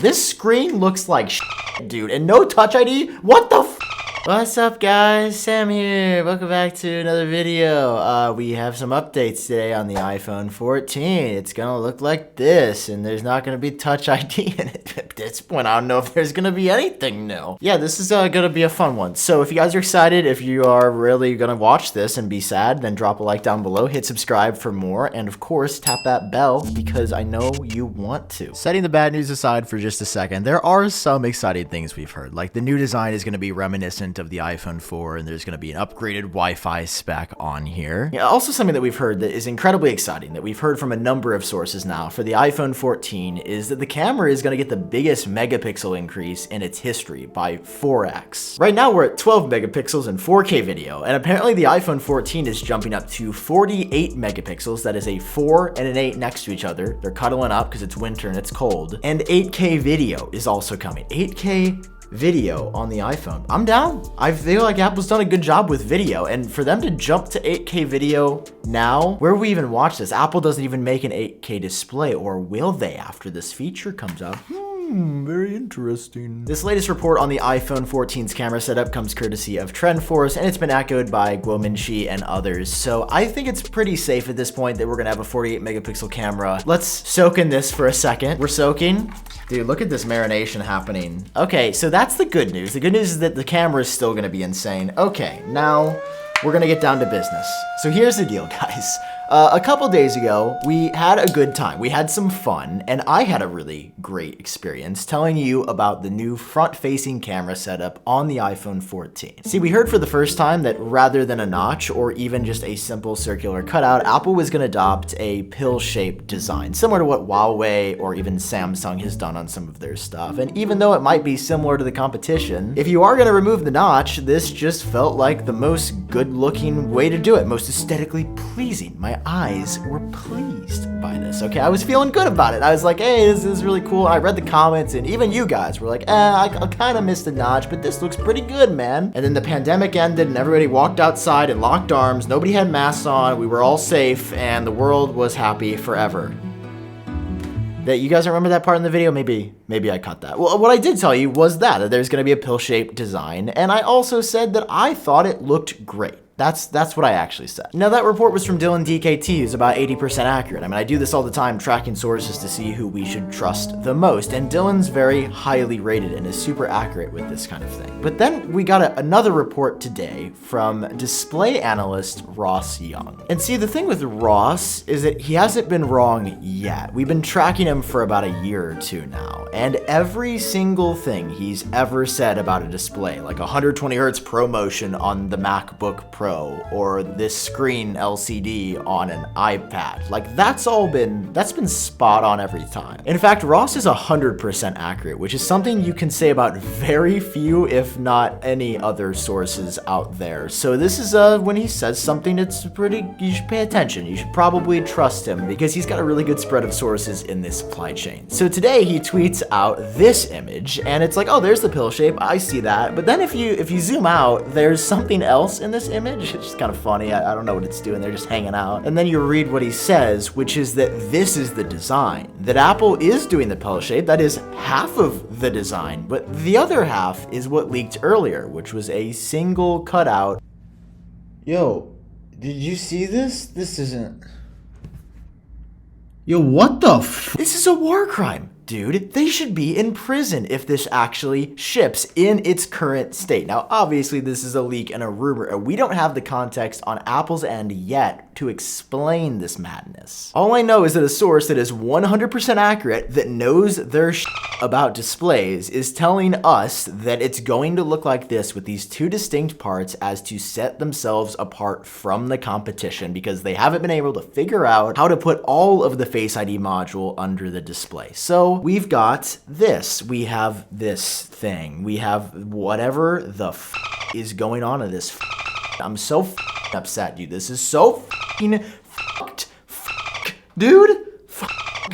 This screen looks like dude, and no Touch ID? What the What's up, guys? Sam here. Welcome back to another video. We have some updates today on the iPhone 14. It's gonna look like this, and there's not gonna be Touch ID in it. At this point, I don't know if there's gonna be anything new. Yeah, this is gonna be a fun one. So if you guys are excited, if you are really gonna watch this and be sad, then drop a like down below, hit subscribe for more, and of course, tap that bell because I know you want to. Setting the bad news aside for just a second, there are some exciting things we've heard. Like the new design is gonna be reminiscent of the iPhone 4, and there's going to be an upgraded Wi-Fi spec on here. Yeah, also something that we've heard that is incredibly exciting, that we've heard from a number of sources now for the iPhone 14, is that the camera is going to get the biggest megapixel increase in its history by 4x. Right now we're at 12 megapixels in 4K video, and apparently the iPhone 14 is jumping up to 48 megapixels. That is a 4 and an 8 next to each other. They're cuddling up because it's winter and it's cold. And 8K video is also coming. 8K video on the iPhone. I'm down. I feel like Apple's done a good job with video, and for them to jump to 8K video now, where will we even watch this? Apple doesn't even make an 8K display, or will they after this feature comes out? Very interesting. This latest report on the iPhone 14's camera setup comes courtesy of TrendForce, and it's been echoed by Guominshi and others. So I think it's pretty safe at this point that we're gonna have a 48 megapixel camera. Let's soak in this for a second. We're soaking. Dude, look at this marination happening. Okay, so that's the good news. The good news is that the camera is still gonna be insane. Okay, now we're gonna get down to business. So here's the deal, guys. A couple days ago, we had a good time. We had some fun, and I had a really great experience telling you about the new front-facing camera setup on the iPhone 14. See, we heard for the first time that rather than a notch or even just a simple circular cutout, Apple was gonna adopt a pill-shaped design, similar to what Huawei or even Samsung has done on some of their stuff. And even though it might be similar to the competition, if you are gonna remove the notch, this just felt like the most good-looking way to do it, most aesthetically pleasing. My eyes were pleased by this. Okay, I was feeling good about it. I was like, hey, this is really cool. I read the comments, and even you guys were like, I kind of missed the notch, but this looks pretty good, man. And then the pandemic ended, and everybody walked outside in locked arms. Nobody had masks on. We were all safe, and the world was happy forever. That you guys remember that part in the video? Maybe I cut that. Well, what I did tell you was that there's going to be a pill-shaped design, and I also said that I thought it looked great. That's what I actually said. Now, that report was from Dylan DKT, who's about 80% accurate. I mean, I do this all the time, tracking sources to see who we should trust the most, and Dylan's very highly rated and is super accurate with this kind of thing. But then we got another report today from display analyst Ross Young. And see, the thing with Ross is that he hasn't been wrong yet. We've been tracking him for about a year or two now, and every single thing he's ever said about a display, like 120 hertz ProMotion on the MacBook Pro, or this screen LCD on an iPad. Like that's been spot on every time. In fact, Ross is 100% accurate, which is something you can say about very few, if not any other sources out there. So this is when he says something, it's you should pay attention. You should probably trust him because he's got a really good spread of sources in this supply chain. So today he tweets out this image, and it's like, oh, there's the pill shape. I see that. But then if you zoom out, there's something else in this image. It's just kind of funny. I don't know what it's doing. They're just hanging out. And then you read what he says, which is that this is the design. That Apple is doing the pill shape. That is half of the design. But the other half is what leaked earlier, which was a single cutout. Yo, did you see this? This isn't... Yo, what the f... This is a war crime. Dude, they should be in prison if this actually ships in its current state. Now, obviously, this is a leak and a rumor, and we don't have the context on Apple's end yet to explain this madness. All I know is that a source that is 100% accurate, that knows their about displays, is telling us that it's going to look like this with these two distinct parts as to set themselves apart from the competition because they haven't been able to figure out how to put all of the Face ID module under the display. So we've got this. We have this thing. We have whatever the is going on in this. I'm so upset, dude. This is so fucked. Dude.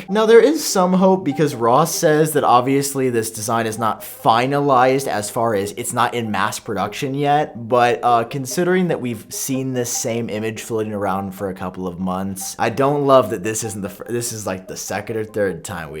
Now, there is some hope because Ross says that obviously this design is not finalized as far as it's not in mass production yet, but considering that we've seen this same image floating around for a couple of months, I don't love that this isn't this is like the second or third time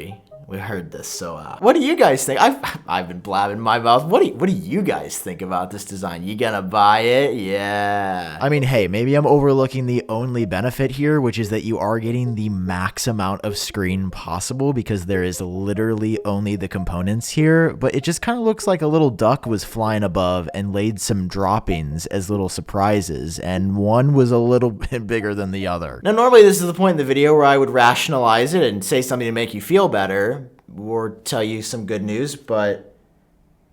We heard this, so what do you guys think? I've been blabbing my mouth. What do you guys think about this design? You gonna buy it? Yeah. I mean, hey, maybe I'm overlooking the only benefit here, which is that you are getting the max amount of screen possible because there is literally only the components here, but it just kind of looks like a little duck was flying above and laid some droppings as little surprises, and one was a little bit bigger than the other. Now, normally this is the point in the video where I would rationalize it and say something to make you feel better, or tell you some good news, but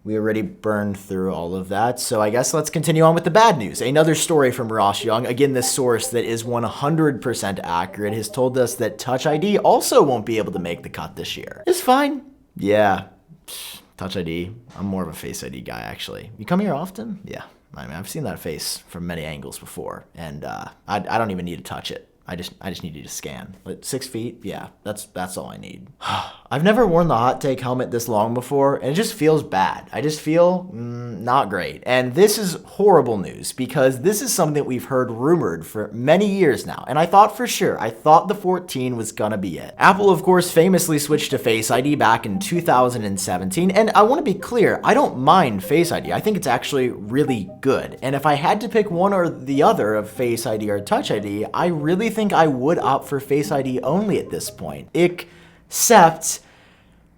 we already burned through all of that, so I guess let's continue on with the bad news. Another story from Ross Young, again this source that is 100% accurate, has told us that Touch ID also won't be able to make the cut this year. It's fine. Yeah, Touch ID. I'm more of a Face ID guy, actually. You come here often? Yeah, I mean, I've seen that face from many angles before, and I don't even need to touch it. I just need you to scan. But 6 feet, yeah, that's all I need. I've never worn the Hot Take helmet this long before, and it just feels bad. I just feel not great. And this is horrible news because this is something that we've heard rumored for many years now. And I thought for sure, I thought the 14 was gonna be it. Apple, of course, famously switched to Face ID back in 2017. And I wanna be clear, I don't mind Face ID. I think it's actually really good. And if I had to pick one or the other of Face ID or Touch ID, I really think I would opt for Face ID only at this point. Except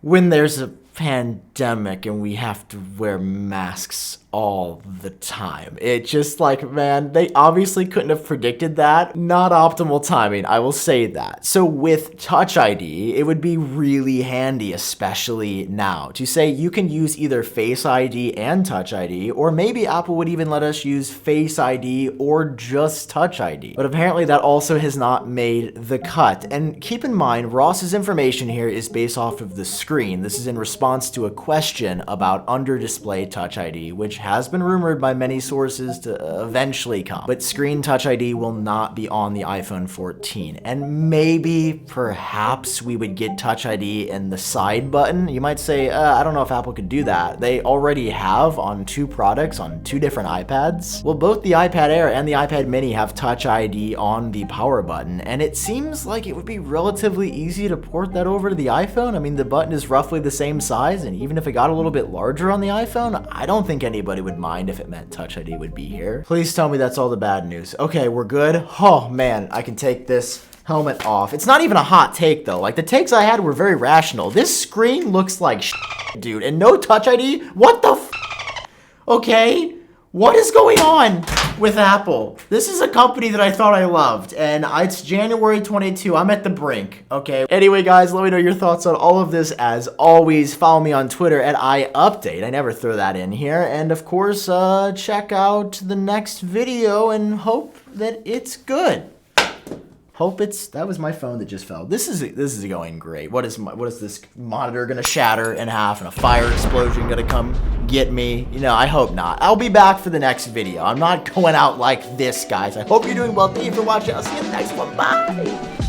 when there's a pandemic and we have to wear masks all the time. It just like, man, they obviously couldn't have predicted that. Not optimal timing, I will say that. So with Touch ID, it would be really handy, especially now, to say you can use either Face ID and Touch ID, or maybe Apple would even let us use Face ID or just Touch ID. But apparently that also has not made the cut. And keep in mind, Ross's information here is based off of the screen. This is in response to a question about under-display Touch ID, which has been rumored by many sources to eventually come. But screen Touch ID will not be on the iPhone 14. And maybe, perhaps, we would get Touch ID in the side button. You might say, I don't know if Apple could do that. They already have on 2 products on 2 different iPads. Well, both the iPad Air and the iPad Mini have Touch ID on the power button, and it seems like it would be relatively easy to port that over to the iPhone. I mean, the button is roughly the same size, and even if it got a little bit larger on the iPhone, I don't think anybody would mind if it meant Touch ID would be here. Please tell me that's all the bad news. Okay, we're good. Oh man, I can take this helmet off. It's not even a hot take though. Like the takes I had were very rational. This screen looks like shit, dude, and no Touch ID? What the f? Okay, what is going on with Apple? This is a company that I thought I loved, and it's January 22. I'm at the brink, okay? Anyway, guys, let me know your thoughts on all of this. As always, follow me on Twitter at iUpdate. I never throw that in here. And of course, check out the next video and hope that it's good. Hope it's, that was my phone that just fell. This is going great. What is this monitor gonna shatter in half and a fire explosion gonna come get me? You know, I hope not. I'll be back for the next video. I'm not going out like this, guys. I hope you're doing well. Thank you for watching. I'll see you in the next one. Bye.